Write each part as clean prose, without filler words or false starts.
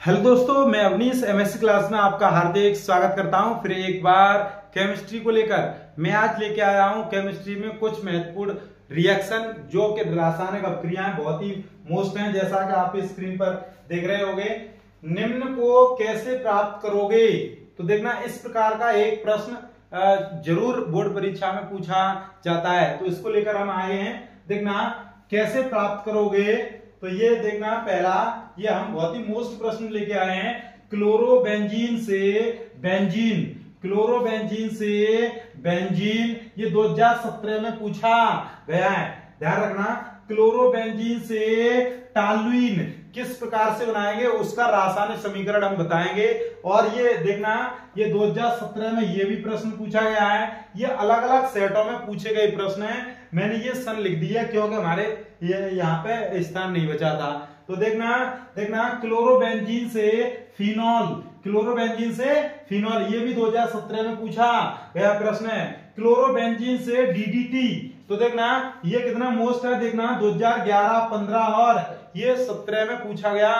Hello दोस्तों, मैं Awanish MSc class में आपका हार्दिक स्वागत करता हूं। फिर एक बार केमिस्ट्री को लेकर मैं आज लेके आया हूं। केमिस्ट्री में कुछ महत्वपूर्ण रिएक्शन जो कि रासायनिक अपक्रियाएं बहुत ही मोस्ट हैं, जैसा कि आप स्क्रीन पर देख रहे होंगे। निम्न को कैसे प्राप्त करोगे? तो देखना, इस प्रकार का एक प्रश्न जरूर बोर्ड परीक्षा में पूछा जाता है, तो इसको लेकर हम आए हैं। देखना, कैसे प्राप्त करोगे? तो ये देखना, पहला ये हम बहुत ही मोस्ट प्रश्न लेके आए हैं। क्लोरोबेंजीन से बेंजीन, क्लोरोबेंजीन से बेंजीन, ये 2017 में पूछा गया है, ध्यान रखना। क्लोरोबेंजीन से टॉल्यूइन किस प्रकार से बनाएंगे उसका रासायनिक समीकरण हम बताएंगे। और ये देखना, ये 2017 में ये भी प्रश्न पूछा गया है। ये अलग अलग सेटों में पूछे गए प्रश्न हैं। मैंने ये सन लिख दिया क्योंकि हमारे ये यहाँ पे स्थान नहीं बचा था। तो देखना देखना, क्लोरोबेंजीन से फिनॉल, क्लोरोबेंजीन से फिनॉल, ये भी 2017 में पूछा गया प्रश्न है। क्लोरोबेंजीन से डीडीटी, तो देखना ये कितना मोस्ट है। देखना 2011, 15 और ये 17 में पूछा गया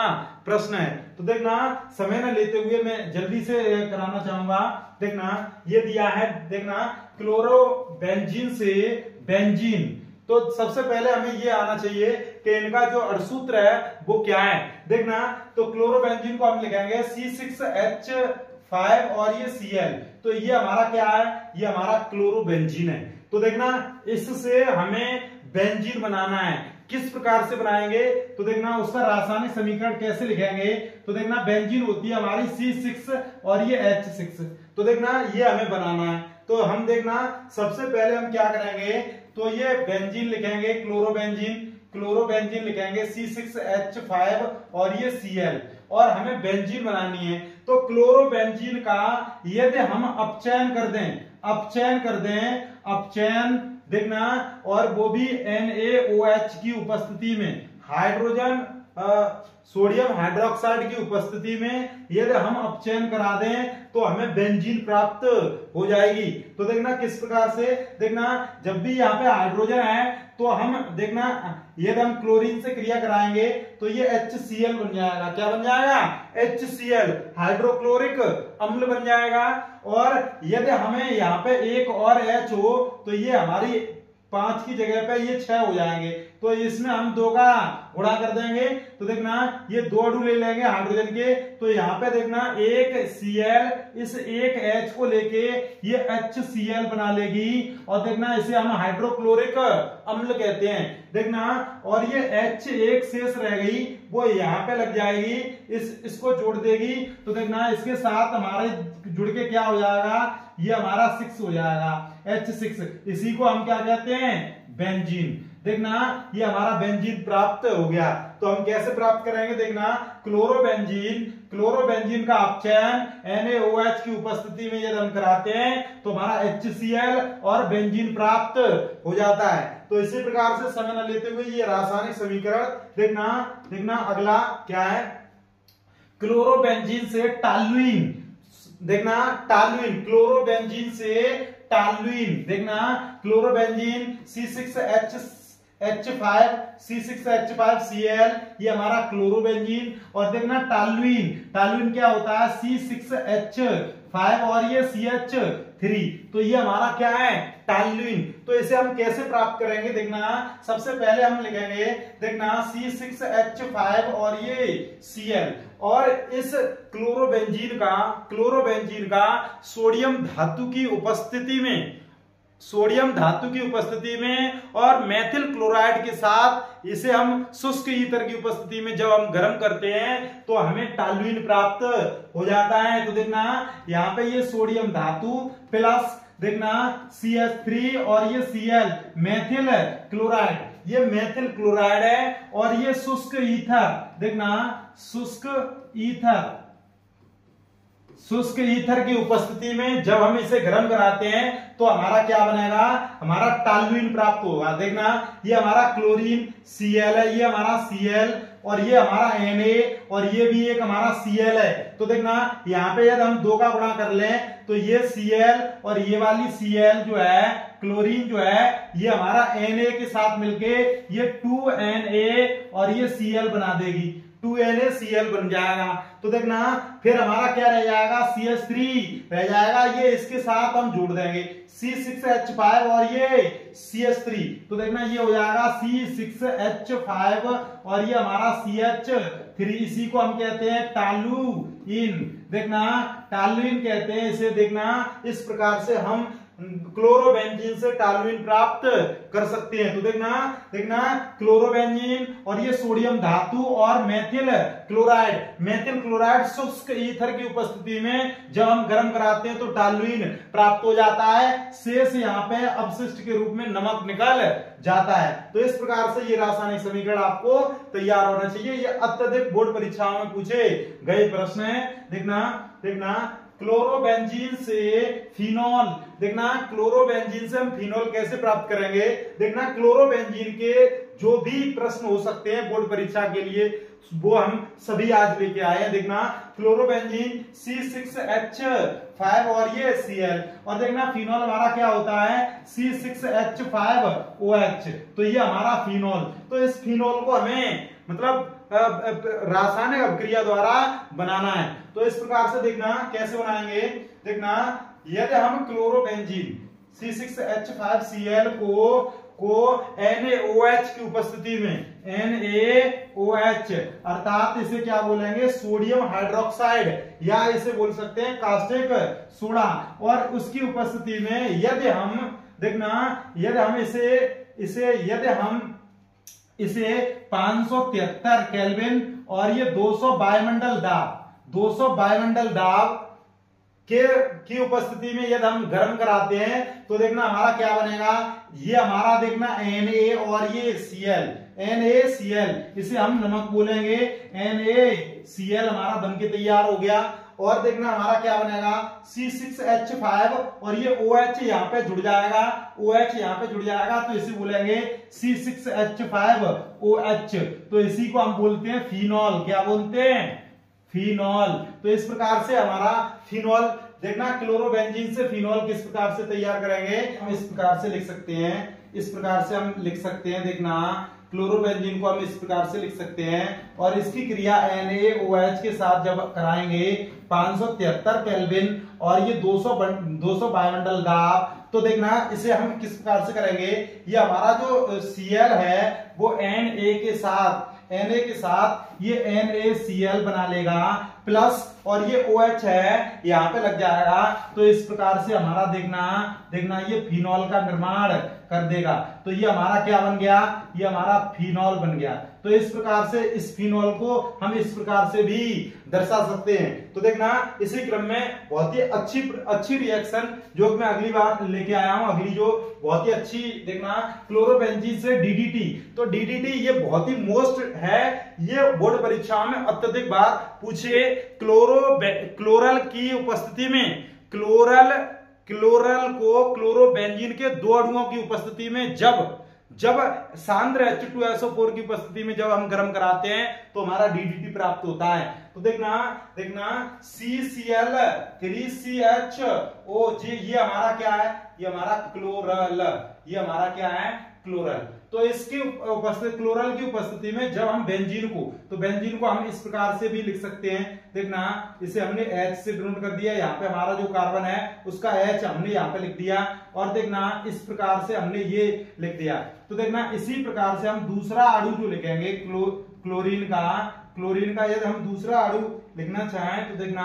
प्रश्न है। तो देखना, समय न लेते हुए मैं जल्दी से कराना चाहूंगा। देखना ये दिया है, देखना क्लोरोबेंजीन से बेंजीन, तो सबसे पहले हमें ये आना चाहिए कि इनका जो अणुसूत्र है वो क्या है। देखना, तो क्लोरोबेंजीन को हम लिखेंगे C6H5 और ये Cl, तो ये हमारा क्या है? ये हमारा क्लोरोबेंजीन है। तो देखना, इससे हमें बेंजीन बनाना है। किस प्रकार से बनाएंगे? तो देखना, उसका रासायनिक समीकरण कैसे लिखेंगे? तो देखना, बेंजीन होती है हमारी C6 और ये H6, तो देखना ये हमें बनाना है। तो हम देखना, सबसे पहले हम क्या करेंगे? तो ये बेंजीन लिखेंगे, क्लोरोबेंजीन, क्लोरोबेंजीन लिखेंगे C6H5 और ये Cl, और हमें बेंजीन बनानी है। तो क्लोरोबेंजीन का यदि हम अपचयन कर दें, अपचयन कर दें, अपचयन देखना, और वो भी NaOH की उपस्थिति में, हाइड्रोजन सोडियम हाइड्रोक्साइड की उपस्थिति में यदि हम अपचयन करा दें तो हमें बेंजीन प्राप्त हो जाएगी। तो देखना किस प्रकार से, देखना जब भी यहाँ पे हाइड्रोजन है तो हम देखना, यदि हम क्लोरीन से क्रिया कराएंगे तो ये HCl बन जाएगा। क्या बन जाएगा? HCl, हाइड्रोक्लोरिक अम्ल बन जाएगा। और यदि हमें यहाँ पे एक और H हो तो ये हमारी 5 की जगह पे ये 6 हो जाएंगे। तो इसमें हम 2 का गुणा कर देंगे। तो देखना, ये 2 अणु ले लेंगे हाइड्रोजन के, तो यहाँ पे देखना एक Cl इस एक H को लेके ये HCl बना लेगी, और देखना इसे हम हाइड्रोक्लोरिक अम्ल कहते हैं। देखना, और ये H एक शेष रह गई, वो यहाँ पे लग जाएगी, इसको जोड़ देगी। तो देखना, इसके साथ हमारे जुड़ के क्या हो जाएगा? ये हमारा 6 हो जाएगा, H6। इसी को हम क्या कहते हैं? बेंजीन। देखना, ये हमारा बेंजीन प्राप्त हो गया। तो हम कैसे प्राप्त करेंगे? देखना, क्लोरोबेंजीन, क्लोरोबेंजीन का अपचयन NaOH की उपस्थिति में यदि हम कराते हैं तो हमारा HCl और बेंजीन प्राप्त हो जाता है। तो इसी प्रकार से समय न लेते हुए ये रासायनिक समीकरण देखना, देखना अगला क्या है? क्लोरोबेंजीन से टॉल्यूइन, देखना टॉल्यूइन, क्लोरोबेंजीन से टॉल्यूइन, देखना क्लोरोबेंजीन C6H5Cl, ये हमारा क्लोरोबेंजीन। और देखना टॉल्यूइन, टॉल्यूइन क्या होता है? C6H5 और ये CH3, तो ये हमारा क्या है? टॉल्यूइन। तो इसे हम कैसे प्राप्त करेंगे? देखना, सबसे पहले हम लिखेंगे, देखना C6H5 और ये Cl, और इस क्लोरोबेंजीन का सोडियम धातु की उपस्थिति में, सोडियम धातु की उपस्थिति में और मेथिल क्लोराइड के साथ इसे हम शुष्क ईथर की उपस्थिति में जब हम गर्म करते हैं तो हमें टॉल्यूइन प्राप्त हो जाता है। तो देखना, यहाँ पे ये सोडियम धातु प्लस देखना CH3 और ये Cl, मेथिल क्लोराइड, ये मेथिल क्लोराइड है, और ये शुष्क ईथर, देखना शुष्क ईथर, शुष्क ईथर की उपस्थिति में जब हम इसे गर्म कराते हैं तो हमारा क्या बनेगा? हमारा टॉल्यूइन प्राप्त होगा। देखना, ये हमारा क्लोरीन Cl है, ये हमारा Cl, और ये हमारा Na, और ये भी एक हमारा Cl है। तो देखना, यहाँ पे यदि हम 2 का गुणा कर लें तो ये Cl और ये वाली Cl जो है, क्लोरीन जो है, ये हमारा Na के साथ मिलके ये 2Na और ये Cl बना देगी, 2NaCl बन जाएगा। तो देखना फिर हमारा क्या रह जाएगा, CH3 रह जाएगा, ये इसके साथ हम जोड़ देंगे C6H5 और ये CH3, तो देखना ये हो जाएगा C6H5 और ये हमारा CH3, इसी को हम कहते हैं टॉलुइन। देखना टॉलुइन कहते हैं इसे। देखना इस प्रकार से हम क्लोरोबेंजीन से टॉलुइन प्राप्त कर सकते हैं। तो देखना क्लोरोबेंजीन और ये सोडियम धातु और मेथिल क्लोराइड शुष्क ईथर की उपस्थिति में जब हम गर्म कराते हैं तो टॉलुइन प्राप्त हो जाता है, शेष यहाँ पे अपशिष्ट के रूप में नमक निकल जाता है। तो इस प्रकार से ये रासायनिक समीकरण आपको तैयार होना चाहिए। ये अत्यधिक बोर्ड परीक्षाओं में पूछे गए प्रश्न है। देखना क्लोरोबेंजीन से फिनॉल, देखना क्लोरोबेंजीन से हम फिनॉल कैसे प्राप्त करेंगे। देखना क्लोरोबेंजीन के जो भी प्रश्न हो सकते हैं बोर्ड परीक्षा के लिए वो हम सभी आज लेके आए हैं। देखना क्लोरोबेंजीन C6H5 और ये Cl, और देखना फिनॉल हमारा क्या होता है C6H5OH, तो ये हमारा फिनॉल। तो इस फिनॉल को हमें मतलब रासायनिक अभिक्रिया द्वारा बनाना है। तो इस प्रकार से देखना कैसे बनाएंगे। देखना यदि हम क्लोरोबेंजीन C6H5Cl को NaOH की उपस्थिति में NaOH अर्थात इसे क्या बोलेंगे, सोडियम हाइड्रोक्साइड या इसे बोल सकते हैं कास्टिक सोडा, और उसकी उपस्थिति में यदि हम इसे 573 केल्विन और ये 200 वायुमंडल दाब की उपस्थिति में यदि हम गर्म कराते हैं तो देखना हमारा क्या बनेगा, ये हमारा देखना Na और ये Cl, NaCl, इसे हम नमक बोलेंगे, NaCl हमारा बनके तैयार हो गया। और देखना हमारा क्या बनेगा C6H5 और ये OH यहाँ पे जुड़ जाएगा, OH यहाँ पे जुड़ जाएगा, तो इसे बोलेंगे C6H5OH, तो इसी को हम बोलते हैं फिनॉल। क्या बोलते हैं, फिनॉल। तो इस प्रकार से हमारा फिनॉल, देखना क्लोरोबेंजीन से फिनॉल किस प्रकार से तैयार करेंगे, हम इस प्रकार से लिख सकते हैं, इस प्रकार से हम लिख सकते हैं। देखना क्लोरोबेंजीन को हम इस प्रकार से लिख सकते हैं और इसकी क्रिया NaOH के साथ जब कराएंगे 573 केल्विन और ये 200 वायुमंडल दाब, तो देखना इसे हम किस प्रकार से करेंगे, ये हमारा जो Cl है वो Na के साथ ये NaCl बना लेगा प्लस, और ये OH है यहाँ पे लग जाएगा, तो इस प्रकार से हमारा देखना ये फिनॉल का निर्माण कर देगा। तो ये हमारा क्या बन गया, ये हमारा फिनॉल बन गया। तो इस प्रकार से इस फिनॉल को हम इस प्रकार से भी दर्शा सकते हैं। तो देखना इसी क्रम में बहुत ही अच्छी रिएक्शन जो मैं अगली बार लेके आया हूं, अगली जो बहुत ही अच्छी, देखना क्लोरोबेंजीन से DDT, तो DDT ये बहुत ही मोस्ट है, ये बोर्ड परीक्षाओं में अत्यधिक बार पूछे। क्लोरल की उपस्थिति में क्लोरल को क्लोरोबेंजीन के दो अणुओं की उपस्थिति में जब सांद्र H2SO4 की उपस्थिति में जब हम गर्म कराते हैं तो हमारा DDT प्राप्त होता है। तो देखना CCl 3CHO, ये हमारा क्या है, ये हमारा क्लोरल, ये हमारा क्या है क्लोरल। तो इसकी उपस्थिति, क्लोरल की उपस्थिति में जब हम बेंजीन को हम इस प्रकार से भी लिख सकते हैं। देखना इसे हमने H से डिनोट कर दिया, यहाँ पे हमारा जो कार्बन है उसका H हमने यहाँ पे लिख दिया, और देखना इस प्रकार से हमने ये लिख दिया। तो देखना इसी प्रकार से हम दूसरा अणु जो लिखेंगे क्लोरीन का यदि हम दूसरा अणु लिखना चाहें तो देखना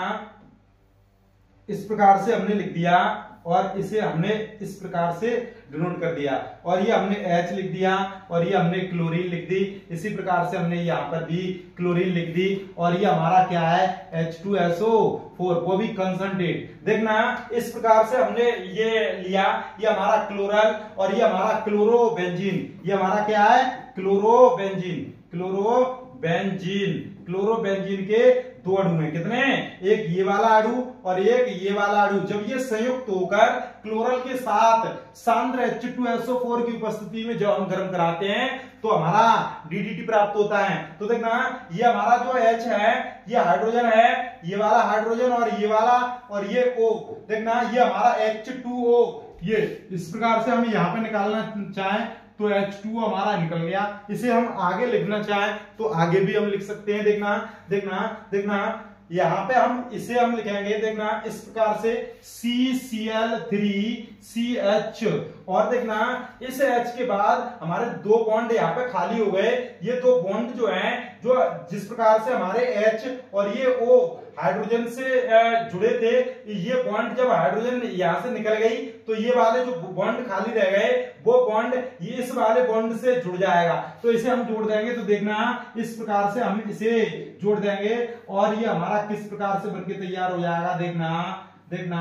इस प्रकार से हमने लिख दिया और इसे हमने इस प्रकार से डिनोट कर दिया, और ये हमने H लिख दिया और ये हमने क्लोरीन लिख दी। इसी प्रकार से हमने यहाँ पर भी क्लोरीन लिख दी, और ये हमारा क्या है H2SO4, वो भी कंसंट्रेट। देखना इस प्रकार से हमने ये लिया, ये हमारा क्लोरल और ये हमारा क्लोरोबेंजीन, ये हमारा क्या है क्लोरोबेंजीन के दो अणु हैं, कितने, एक ये वाला अणु और एक ये वाला अणु। जब ये संयुक्त होकर क्लोरल के साथ सांद्र H2SO4 की उपस्थिति में जब हम गर्म कराते हैं तो हमारा DDT प्राप्त होता है। तो देखना ये हमारा जो H है ये हाइड्रोजन है, ये वाला हाइड्रोजन और ये वाला और ये O, देखना ये हमारा H2O, ये इस प्रकार से हम यहाँ पे निकालना चाहें तो H2 हमारा निकल गया। इसे हम आगे लिखना चाहें तो आगे भी हम लिख सकते हैं। देखना देखना देखना यहाँ पे हम इसे हम लिखेंगे, देखना इस प्रकार से CCl3CH, और देखना इस H के बाद हमारे दो बॉन्ड यहाँ पे खाली हो गए। ये दो बॉन्ड जो हैं, जो जिस प्रकार से हमारे H और ये O हाइड्रोजन से जुड़े थे, ये बॉन्ड जब हाइड्रोजन यहाँ से निकल गई तो ये वाले जो बॉन्ड खाली रह गए वो बॉन्ड ये इस वाले बॉन्ड से जुड़ जाएगा। तो इसे हम जोड़ देंगे, तो देखना इस प्रकार से हम इसे जोड़ देंगे और ये हमारा किस प्रकार से बनके तैयार हो जाएगा। देखना देखना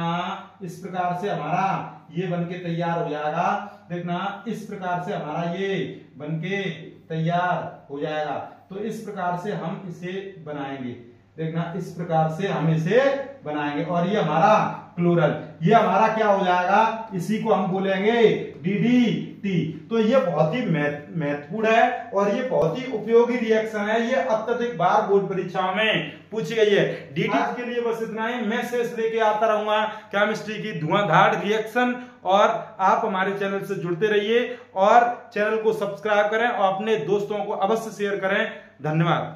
इस प्रकार से हमारा ये बनके तैयार हो जाएगा। देखना इस प्रकार से हमारा ये बनके तैयार हो जाएगा। तो इस प्रकार से हम इसे बनाएंगे। देखना इस प्रकार से हम इसे बनाएंगे और ये हमारा क्लोरल, ये हमारा क्या हो जाएगा, इसी को हम बोलेंगे DDT। तो ये बहुत ही महत्वपूर्ण है और ये बहुत ही उपयोगी रिएक्शन है। ये अत्यधिक बार बोर्ड परीक्षाओं में पूछी गई है। DDT के लिए बस इतना ही। मैं शेष लेके आता रहूंगा केमिस्ट्री की धुआंधार रिएक्शन, और आप हमारे चैनल से जुड़ते रहिए और चैनल को सब्सक्राइब करें और अपने दोस्तों को अवश्य शेयर करें। धन्यवाद।